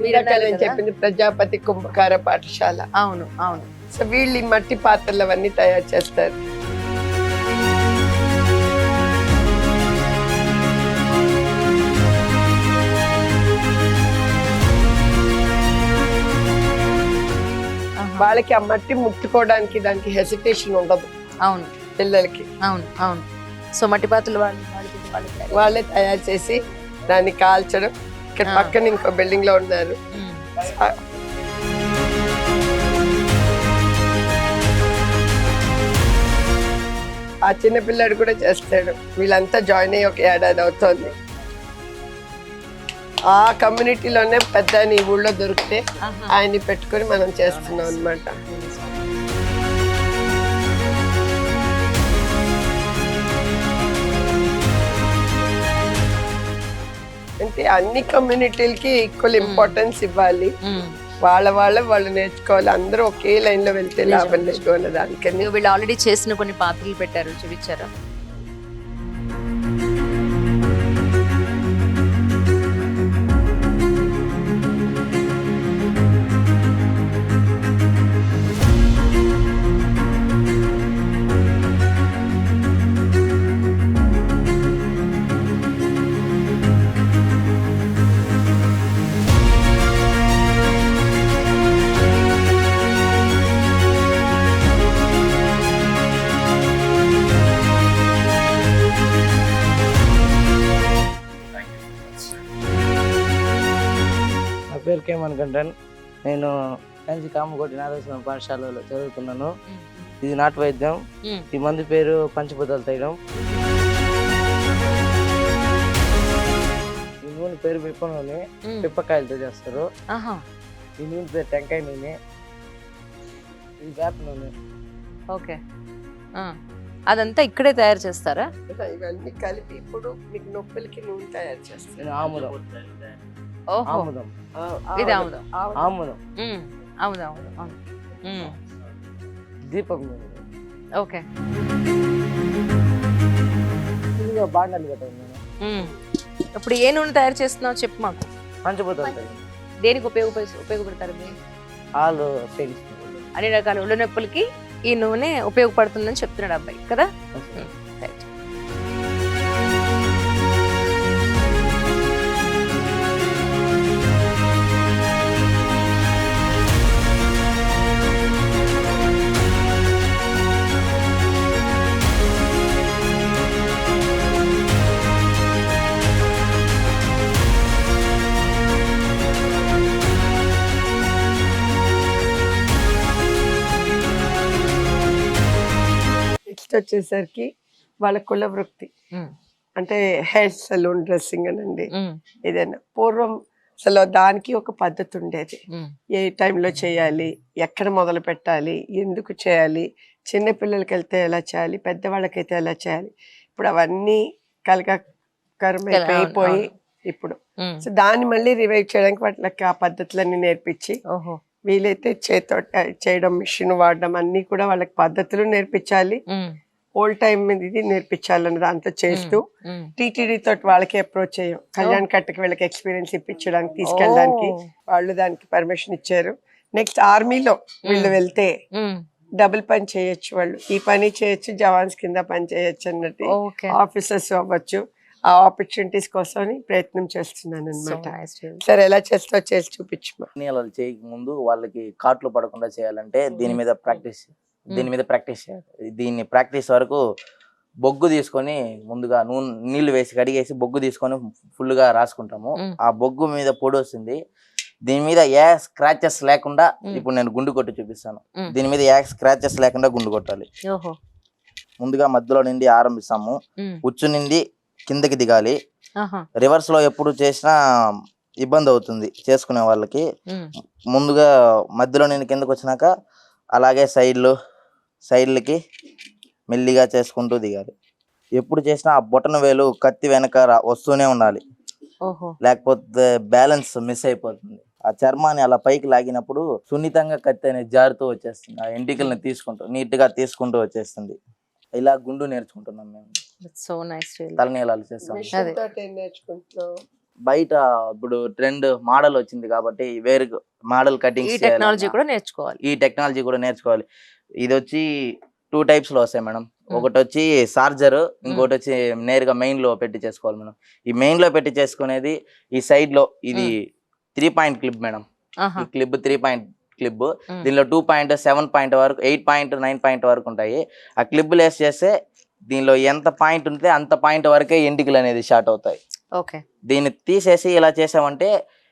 ఇందాక నేను చెప్పింది ప్రజాపతి కుంభకార పాఠశాల. అవును అవును. సో వీళ్ళు ఈ మట్టి పాత్రలు అవన్నీ తయారు చేస్తారు. వాళ్ళకి ఆ మట్టి ముట్టుకోవడానికి దానికి హెసిటేషన్ ఉండదు. అవును పిల్లలకి. అవును అవును. సో మట్టి పాత్రలు వాళ్ళే తయారు చేసి దాన్ని కాల్చడం. ఇక్కడ పక్కన ఇంకో బిల్డింగ్ లో ఉన్నారు. ఆ చిన్న పిల్లాడు కూడా చేస్తాడు. వీళ్ళంతా జాయిన్ అయ్యి ఒక ఏడాది అవుతోంది. ఆ కమ్యూనిటీలోనే పెద్ద ఈ ఊళ్ళో దొరికితే ఆయన్ని పెట్టుకొని మనం చేస్తున్నాం అన్నమాట. అంటే అన్ని కమ్యూనిటీలకి ఈక్వల్ ఇంపార్టెన్స్ ఇవ్వాలి. వాళ్ళు నేర్చుకోవాలి. అందరూ ఒకే లైన్ లో వెళ్తే లాభం లేదు అన్న దానికని. వీళ్ళు ఆల్రెడీ చేసిన కొన్ని పాత్రలు పెట్టారు, చూపించారా? పేరు కేమనుకుంటాను. నేను కంచి కామకోటి నాగేశ్వరం పాఠశాలలో చదువుతున్నాను. ఇది నాటు వైద్యం. ఈ మందు పేరు పంచభూతాల తైలం. ఈ నూనె పేరు పిప్ప నూనె, పిప్పకాయలతో చేస్తారు. ఈ నూనె పేరు టెంకాయ నూనె. ఇది వేప నూనె. ఓకే. అదంతా ఇక్కడే తయారు చేస్తారా? ఇవన్నీ కలిపి ఇప్పుడు మీకు నొప్పులకి నూనె తయారు చేస్తారు. ఆముదం. ఆముదం. ఇది ఆముదం. ఆముదం. ఆముదం. దీపం. ఓకే. బాండాలు కట్టాను. ఇప్పుడు ఏ నూనె తయారు చేస్తున్నావు చెప్పు మాకు. పంచభూతాల తైలం. దేనికి ఉపయోగపడతారు? ఆలు అన్ని రకాల ఒళ్ళు నొప్పులకి ఈ నూనె ఉపయోగపడుతుందని చెప్తున్నాడు అబ్బాయి కదా. రైట్. వచ్చేసరికి వాళ్ళ కుల వృత్తి అంటే హెయిర్ సలూన్, డ్రెస్సింగ్ అనండి. ఏదైనా పూర్వం అసలు దానికి ఒక పద్ధతి ఉండేది. ఏ టైంలో చేయాలి, ఎక్కడ మొదలు పెట్టాలి, ఎందుకు చేయాలి, చిన్న పిల్లలకి వెళ్తే ఎలా చేయాలి, పెద్దవాళ్ళకైతే ఎలా చేయాలి. ఇప్పుడు అవన్నీ కలగకరమైపోయి ఇప్పుడు సో దాన్ని మళ్ళీ రివైవ్ చేయడానికి వాళ్ళకి ఆ పద్ధతులన్నీ నేర్పించి, వీలైతే చేతో చేయడం, మిషన్ వాడడం అన్ని కూడా వాళ్ళకి పద్ధతులు నేర్పించాలి. ఓల్డ్ టైం ఇది నేర్పించాలని దాంతో చేస్తూ టీటీడీ తోటి వాళ్ళకి అప్రోచ్ అయ్యాం. కళ్యాణ్ కట్టకి వీళ్ళకి ఎక్స్పీరియన్స్ ఇప్పించడానికి, తీసుకెళ్ళడానికి. వాళ్ళు దానికి పర్మిషన్ ఇచ్చారు. నెక్స్ట్ ఆర్మీలో వీళ్ళు వెళ్తే డబుల్ పని చేయొచ్చు. వాళ్ళు ఈ పని చేయొచ్చు, జవాన్స్ కింద పని చేయొచ్చు అన్నట్టు, ఆఫీసర్స్ అవ్వచ్చు. ఆ ఆపర్చునిటీస్ కోసం ప్రయత్నం చేస్తున్నాను అనమాట. సరే ఎలా చేస్తా చేసి చూపించమా. చేయక ముందు వాళ్ళకి కాట్లు పడకుండా చేయాలంటే దీని మీద ప్రాక్టీస్ చేయాలి. దీన్ని ప్రాక్టీస్ వరకు బొగ్గు తీసుకొని ముందుగా నీళ్లు వేసి కడిగేసి బొగ్గు తీసుకొని ఫుల్ గా రాసుకుంటాము. ఆ బొగ్గు మీద పొడి వస్తుంది. దీని మీద ఏ స్క్రాచెస్ లేకుండా ఇప్పుడు నేను గుండు కొట్టి చూపిస్తాను. దీని మీద ఏ స్క్రాచెస్ లేకుండా గుండు కొట్టాలి. ముందుగా మధ్యలో నుండి ఆరంభిస్తాము. ఉచ్చు నుండి కిందకి దిగాలి. రివర్స్ లో ఎప్పుడు చేసినా ఇబ్బంది అవుతుంది చేసుకునే వాళ్ళకి. ముందుగా మధ్యలో నేను కిందకి వచ్చినాక అలాగే సైడ్లకి మెల్లిగా చేసుకుంటూ దిగాలి. ఎప్పుడు చేసినా ఆ బొటన వేలు కత్తి వెనక వస్తూనే ఉండాలి, లేకపోతే బ్యాలెన్స్ మిస్ అయిపోతుంది. ఆ చర్మాన్ని అలా పైకి లాగినప్పుడు సున్నితంగా కత్తి అనేది జారుతూ వచ్చేస్తుంది. ఆ ఎంటికల్ని నీట్ గా తీసుకుంటూ వచ్చేస్తుంది. ఇలా గుండు నేర్చుకుంటున్నాం మేము. So nice. తలనీలాలు చేస్తాం. బయట ఇప్పుడు ట్రెండ్ మోడల్ వచ్చింది కాబట్టి వేరే మోడల్ ఈ కటింగ్స్ టెక్నాలజీ కూడా నేర్చుకోవాలి. ఈ టెక్నాలజీ కూడా నేర్చుకోవాలి. ఇది వచ్చి 2 types లో వస్తాయి మేడం. ఒకటి వచ్చి చార్జర్, ఇంకోటి వచ్చి నేరుగా మెయిన్ లో పెట్టి చేసుకోవాలి మేడం. ఈ మెయిన్ లో పెట్టి చేసుకునేది ఈ సైడ్ లో ఇది 3 point క్లిప్ మేడం. ఈ క్లిప్ 3 point క్లిప్, దీనిలో 2 point 7 point వరకు 8 point 9 point వరకు ఉంటాయి. ఆ క్లిప్ లేస్ చేస్తే దీనిలో ఎంత పాయింట్ ఉంటే అంత పాయింట్ వరకే ఎంటికలు అనేది షార్ట్ అవుతాయి. ఓకే, దీన్ని తీసేసి ఇలా చేసామంటే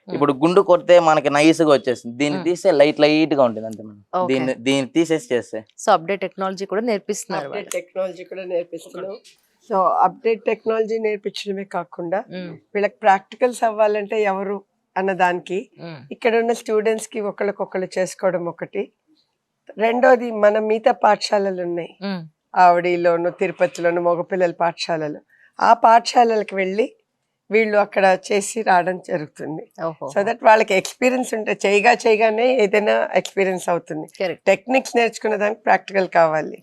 ఇప్పుడు గుండు కొడితే మనకి నైస్ గా వచ్చేస్తుంది. దీన్ని తీస్తే లైట్ గా ఉంటుంది అంతే మేడం. దీన్ని తీసేసి చేస్తే సో అప్డేట్ టెక్నాలజీ కూడా నేర్పిస్తున్నారు. టెక్నాలజీ కూడా నేర్పిస్తున్నాం. సో అప్డేట్ టెక్నాలజీ నేర్పించడమే కాకుండా వీళ్ళకి ప్రాక్టికల్స్ అవ్వాలంటే ఎవరు అన్న దానికి ఇక్కడ ఉన్న స్టూడెంట్స్ కి ఒకళ్ళకొకళ్ళు చేసుకోవడం ఒకటి. రెండోది మన మిగతా పాఠశాలలు ఉన్నాయి, ఆవిడిలోను తిరుపతిలోను మగపిల్లల పాఠశాలలు. ఆ పాఠశాలలకు వెళ్ళి వీళ్ళు అక్కడ చేసి రావడం జరుగుతుంది. సో దట్ వాళ్ళకి ఎక్స్పీరియన్స్ ఉంటే చేయగానే ఏదైనా ఎక్స్పీరియన్స్ అవుతుంది. టెక్నిక్స్ నేర్చుకునే దానికి ప్రాక్టికల్ కావాలి.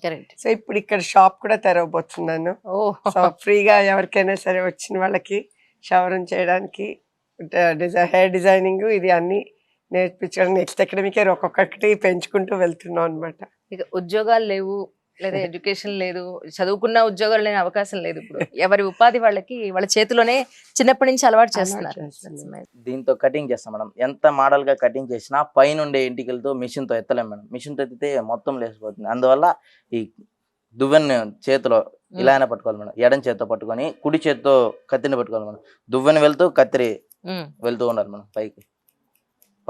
సో ఇప్పుడు ఇక్కడ షాప్ కూడా తెరవబోతున్నాను. సో ఫ్రీగా ఎవరికైనా సరే వచ్చిన వాళ్ళకి క్షవరం చేయడానికి హెయిర్ డిజైనింగ్ ఇది అన్ని నేర్పించడం నెక్స్ట్ అకాడమిక్ ఇయర్ ఒక్కొక్కటి పెంచుకుంటూ వెళ్తున్నాం అనమాట. ఇక ఉద్యోగాలు లేవు లేదా ఎడ్యుకేషన్ లేదు, చదువుకున్న ఉద్యోగాలు లేని అవకాశం లేదు. ఇప్పుడు ఎవరి ఉపాధి వాళ్ళకి వాళ్ళ చేతిలోనే చిన్నప్పటి నుంచి అలవాటు చేస్తున్నారు. దీంతో కటింగ్ చేస్తాం మేడం. ఎంత మోడల్ గా కటింగ్ చేసినా పైనుండే ఎంటికలతో మిషన్ తో ఎత్తలేం మేడం. మిషన్ తో ఎత్తితే మొత్తం లేసిపోతుంది. అందువల్ల ఈ దువ్వెని చేతిలో ఇలానే పట్టుకోవాలి మేడం. ఎడం చేతితో పట్టుకొని కుడి చేతితో కత్తిని పట్టుకోవాలి మేడం. దువ్వెని వెళ్తూ కత్తిరి వెళ్తూ ఉన్నారు మేడం.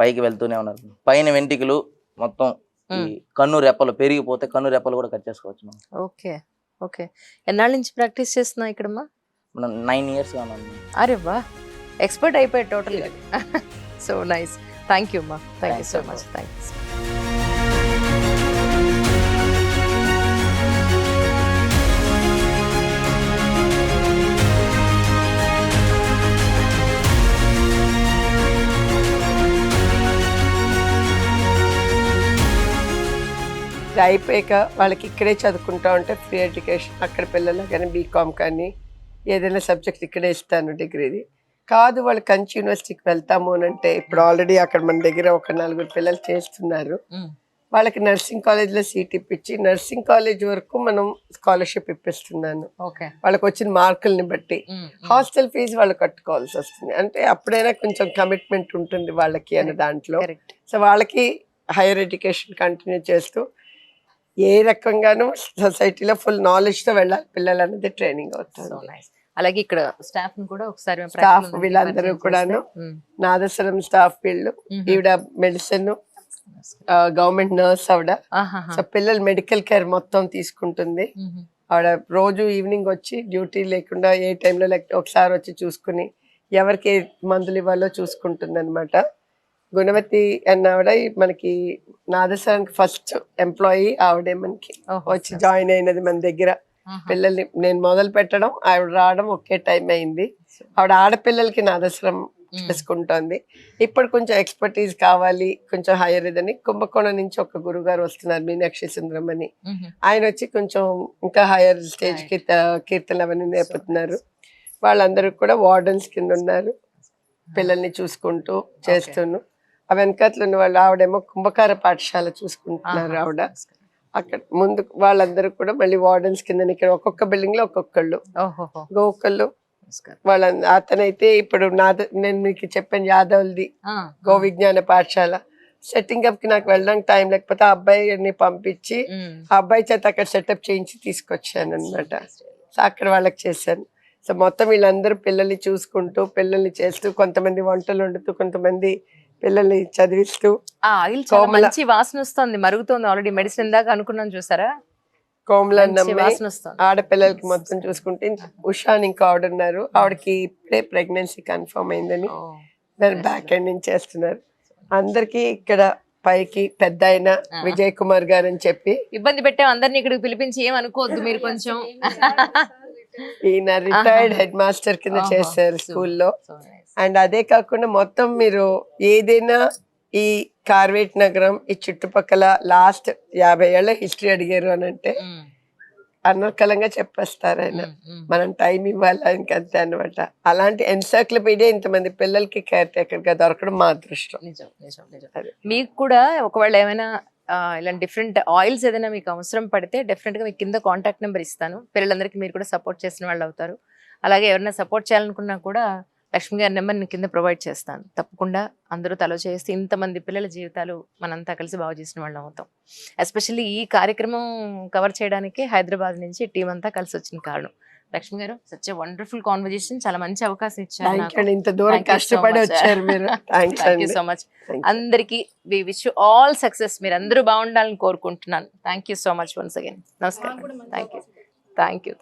పైకి వెళ్తూనే ఉన్నారు. పైన వెంటికలు మొత్తం ఈ కన్ను రెప్పలు పెరిగిపోతే కన్ను రెప్పలు కూడా కట్ చేసుకోవచ్చు మేడం. ఓకే ఓకే, ఎన్నాళ్ళ నుంచి ప్రాక్టీస్ చేస్తున్నా ఇక్కడమ్మా? మనం 9 years గా ఉన్నాం. అరే వా, ఎక్స్పర్ట్ అయిపోయాయి total. So nice, thank you అమ్మా, thank you so much, thanks. అయిపోయాక వాళ్ళకి ఇక్కడే చదువుకుంటా ఉంటే ఫ్రీ ఎడ్యుకేషన్ అక్కడ పిల్లలు కానీ బీకామ్ కానీ ఏదైనా సబ్జెక్ట్ ఇక్కడే ఇస్తాను డిగ్రీది కాదు. వాళ్ళు కంచి యూనివర్సిటీకి వెళ్తాము అని అంటే ఇప్పుడు ఆల్రెడీ అక్కడ మన దగ్గర ఒక 4 పిల్లలు చేస్తున్నారు. వాళ్ళకి నర్సింగ్ కాలేజ్లో సీట్ ఇప్పించి నర్సింగ్ కాలేజ్ వరకు మనం స్కాలర్షిప్ ఇప్పిస్తున్నాను. వాళ్ళకి వచ్చిన మార్కుల్ని బట్టి హాస్టల్ ఫీజు వాళ్ళు కట్టుకోవాల్సి వస్తుంది. అంటే అప్పుడైనా కొంచెం కమిట్మెంట్ ఉంటుంది వాళ్ళకి అనే దాంట్లో. సో వాళ్ళకి హైయర్ ఎడ్యుకేషన్ కంటిన్యూ చేస్తూ ఏ రకంగానూ సొసైటీలో ఫుల్ నాలెడ్జ్ తో వెళ్ళాలి పిల్లలు అనేది ట్రైనింగ్ అవుతుంది. అలాగే ఇక్కడ స్టాఫ్ కూడా ఒకసారి స్టాఫ్ వీళ్ళందరూ కూడాను నాదస్వరం స్టాఫ్ వీళ్ళు. ఈవిడ మెడిసిన్ గవర్నమెంట్ నర్స్ ఆవిడ. సో పిల్లలు మెడికల్ కేర్ మొత్తం తీసుకుంటుంది ఆవిడ. రోజు ఈవినింగ్ వచ్చి డ్యూటీ లేకుండా ఏ టైంలో లేకపోతే ఒకసారి వచ్చి చూసుకుని ఎవరికి మందులు ఇవ్వాలో చూసుకుంటుంది అనమాట. గుణవతి అన్న ఆవిడ మనకి నాదస్వరానికి ఫస్ట్ ఎంప్లాయీ ఆవిడే మనకి వచ్చి జాయిన్ అయినది మన దగ్గర. పిల్లల్ని నేను మొదలు పెట్టడం ఆవిడ రావడం ఒకే టైం అయింది. ఆవిడ ఆడపిల్లలకి నాదస్వరం చేసుకుంటోంది. ఇప్పుడు కొంచెం ఎక్స్పర్టీజ్ కావాలి కొంచెం హైయర్ ఇదని కుంభకోణం నుంచి ఒక గురువు గారు వస్తున్నారు, మీనాక్షి సుందరం అని. ఆయన వచ్చి కొంచెం ఇంకా హైయర్ స్టేజ్ కి కీర్తనలు అవన్నీ నేర్పుతున్నారు. వాళ్ళందరూ కూడా వార్డెన్స్ కింద ఉన్నారు, పిల్లల్ని చూసుకుంటూ చేస్తున్నాను. ఆ వెనకట్లు ఉన్న వాళ్ళు ఆవిడేమో కుంభకార పాఠశాల చూసుకుంటున్నారు ఆవిడ. అక్కడ ముందు వాళ్ళందరూ కూడా మళ్ళీ వార్డెన్స్ కింద ఇక్కడ ఒక్కొక్క బిల్డింగ్ లో ఒక్కొక్కళ్ళు గోకళ్ళు వాళ్ళ. అతనైతే ఇప్పుడు నేను మీకు చెప్పాను యాదవ్ది గో విజ్ఞాన పాఠశాల సెట్టింగ్ అప్ కి నాకు వెళ్ళడానికి టైం లేకపోతే ఆ అబ్బాయిని పంపించి ఆ అబ్బాయి చేత అక్కడ సెటప్ చేయించి తీసుకొచ్చాను అనమాట. సో అక్కడ వాళ్ళకి చేశాను. సో మొత్తం వీళ్ళందరూ పిల్లల్ని చూసుకుంటూ పిల్లల్ని చేస్తూ కొంతమంది వంటలు వండుతూ కొంతమంది పిల్లల్ని చదివిస్తూ. మంచి వాసన వస్తుంది, మరుగుతుంది ఆల్రెడీ. మెడిసిన్ దాకా అనుకున్నాను చూసారా, కోమలన్నమ్మ ఆడపిల్లలకి మొత్తం చూసుకుంటే. ఉషా ఇంకా ఆవిడ ఉన్నారు, ఆవిడకి ఇప్పుడే ప్రెగ్నెన్సీ కన్ఫర్మ్ అయిందని దాని బ్యాక్ ఎండ్ నుంచి చేస్తున్నారు. అందరికి ఇక్కడ పైకి పెద్ద ఆయన విజయ్ కుమార్ గారు అని చెప్పి ఇబ్బంది పెట్టాం అందరినీ ఇక్కడికి పిలిపించి ఏమనుకోవద్దు మీరు కొంచెం. ఈయన రిటైర్డ్ హెడ్ మాస్టర్ కింద చేశారు స్కూల్లో. అండ్ అదే కాకుండా మొత్తం మీరు ఏదైనా ఈ కార్వేట్ నగరం ఈ చుట్టుపక్కల లాస్ట్ 50 ఏళ్ల హిస్టరీ అడిగారు అని అంటే అనర్కలంగా చెప్పేస్తారు ఆయన. మనం టైం ఇవ్వాలి ఇంకంతే అనమాట. అలాంటి ఎన్సైక్లోపీడియా ఇంతమంది పిల్లలకి కేర్ టేకర్ గా దొరకడం మా అదృష్టం. నిజం నిజం నిజం. అదే. మీకు కూడా ఒకవేళ ఏమైనా ఇలాంటి డిఫరెంట్ ఆయిల్స్ ఏదైనా మీకు అవసరం పడితే డెఫినెట్ గా మీకు కింద కాంటాక్ట్ నెంబర్ ఇస్తాను. పిల్లలందరికీ మీరు కూడా సపోర్ట్ చేసిన వాళ్ళు అవుతారు. అలాగే ఎవరైనా సపోర్ట్ చేయాలనుకున్నా కూడా లక్ష్మి గారి నెంబర్ నేను కింద ప్రొవైడ్ చేస్తాను. తప్పకుండా అందరూ తలో చేస్తే ఇంతమంది పిల్లల జీవితాలు మనంతా కలిసి బాగు చేసిన వాళ్ళం అవుతాం. ఎస్పెషల్లీ ఈ కార్యక్రమం కవర్ చేయడానికి హైదరాబాద్ నుంచి టీం అంతా కలిసి వచ్చిన కారణం. లక్ష్మి గారు, సచ్ ఎ వండర్ఫుల్ కాన్వర్జేషన్. చాలా మంచి అవకాశం ఇచ్చారు థ్యాంక్ నాకు. యూ అండి. ఇంత దూరం Thank you so కష్టపడి much. వచ్చారు మీరు. థ్యాంక్స్ థ్యాంక్ యూ అండి. So much. Thank you. అందరికీ we wish you all success. మీరు అందరూ బాగుండాలని కోరుకుంటున్నాను. Thank you so much once again. నమస్కారం. Thank you.